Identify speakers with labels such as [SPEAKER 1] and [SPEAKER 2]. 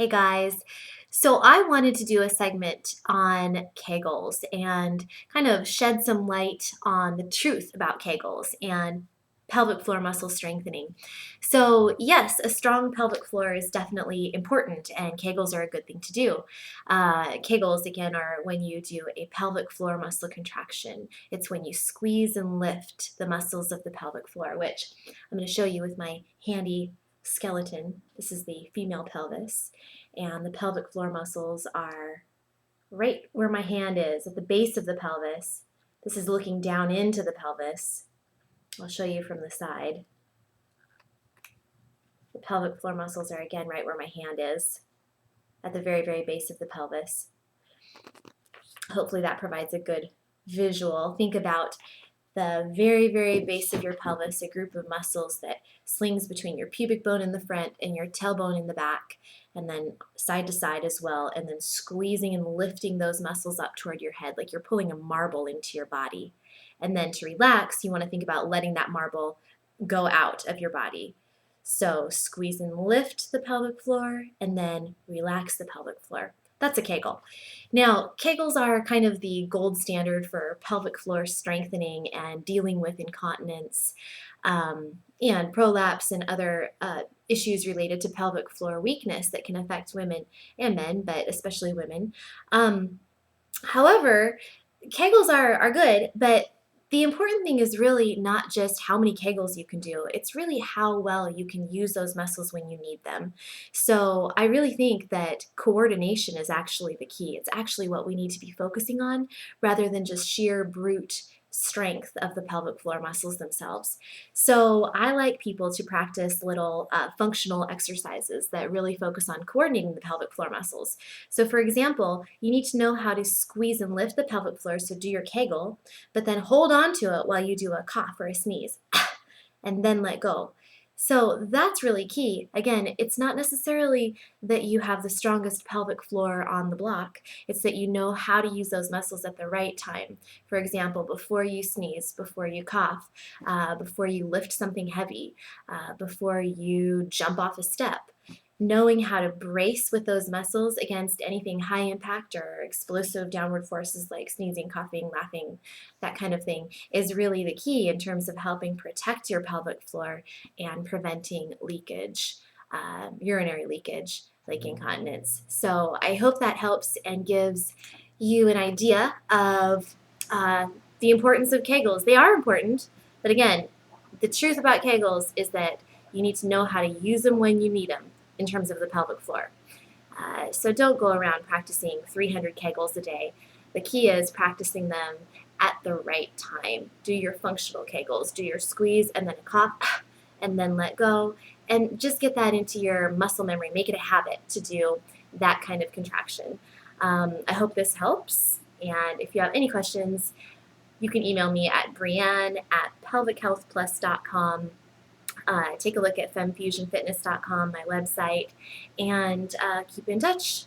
[SPEAKER 1] Hey guys. So I wanted to do a segment on Kegels and kind of shed some light on the truth about Kegels and pelvic floor muscle strengthening. So yes, a strong pelvic floor is definitely important and Kegels are a good thing to do. Kegels, again, are when you do a pelvic floor muscle contraction. It's when you squeeze and lift the muscles of the pelvic floor, which I'm going to show you with my handy skeleton. This is the female pelvis, and the pelvic floor muscles are right where my hand is at the base of the pelvis. This is looking down into the pelvis. I'll show you from the side. The pelvic floor muscles are again right where my hand is at the very, very base of the pelvis. Hopefully that provides a good visual. Think about the very, very base of your pelvis, a group of muscles that slings between your pubic bone in the front and your tailbone in the back, and then side to side as well, and then squeezing and lifting those muscles up toward your head like you're pulling a marble into your body. And then to relax, you want to think about letting that marble go out of your body. So squeeze and lift the pelvic floor, and then relax the pelvic floor. That's a Kegel. Now, Kegels are kind of the gold standard for pelvic floor strengthening and dealing with incontinence and prolapse and other issues related to pelvic floor weakness that can affect women and men, but especially women. However, Kegels are good, but the important thing is really not just how many Kegels you can do. It's really how well you can use those muscles when you need them. So I really think that coordination is actually the key. It's actually what we need to be focusing on rather than just sheer brute strength of the pelvic floor muscles themselves. So I like people to practice little functional exercises that really focus on coordinating the pelvic floor muscles. So for example, you need to know how to squeeze and lift the pelvic floor, so do your Kegel, but then hold on to it while you do a cough or a sneeze, and then let go. So that's really key. Again, it's not necessarily that you have the strongest pelvic floor on the block. It's that you know how to use those muscles at the right time. For example, before you sneeze, before you cough, before you lift something heavy, before you jump off a step. Knowing how to brace with those muscles against anything high impact or explosive downward forces like sneezing, coughing, laughing, that kind of thing is really the key in terms of helping protect your pelvic floor and preventing leakage, urinary leakage, like incontinence. So I hope that helps and gives you an idea of the importance of Kegels. They are important, but again, the truth about Kegels is that you need to know how to use them when you need them in terms of the pelvic floor. So don't go around practicing 300 Kegels a day. The key is practicing them at the right time. Do your functional Kegels, do your squeeze and then a cough and then let go, and just get that into your muscle memory. Make it a habit to do that kind of contraction. I hope this helps, and if you have any questions, you can email me at brianne@pelvichealthplus.com. Take a look at femfusionfitness.com, my website, and keep in touch.